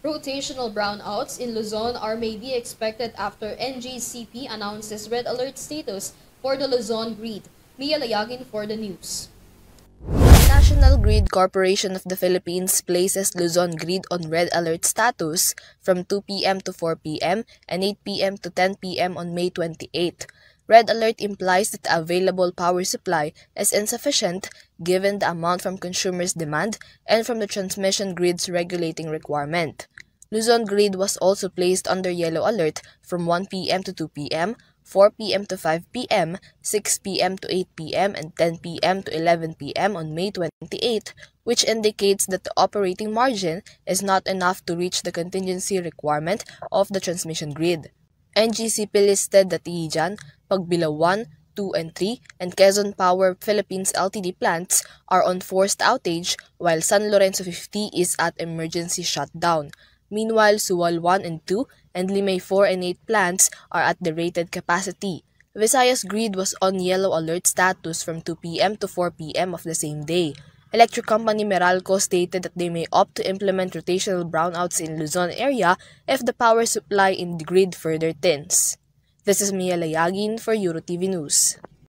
Rotational brownouts in Luzon may be expected after NGCP announces red alert status for the Luzon grid. Mia Layagin for the news. The National Grid Corporation of the Philippines places Luzon Grid on red alert status from 2 p.m. to 4 p.m. and 8 p.m. to 10 p.m. on May 28. Red alert implies that the available power supply is insufficient given the amount from consumers' demand and from the transmission grid's regulating requirement. Luzon Grid was also placed under yellow alert from 1 p.m. to 2 p.m., 4 p.m. to 5 p.m., 6 p.m. to 8 p.m., and 10 p.m. to 11 p.m. on May 28, which indicates that the operating margin is not enough to reach the contingency requirement of the transmission grid. NGCP listed that Ihijan, Pagbilao 1, 2, and 3, and Quezon Power Philippines Ltd plants are on forced outage, while San Lorenzo 50 is at emergency shutdown. Meanwhile, Suwal 1 and 2 and Limay 4 and 8 plants are at the rated capacity. Visayas Grid was on yellow alert status from 2 p.m. to 4 p.m. of the same day. Electric company Meralco stated that they may opt to implement rotational brownouts in Luzon area if the power supply in the grid further thins. This is Mia Layagin for EuroTV News.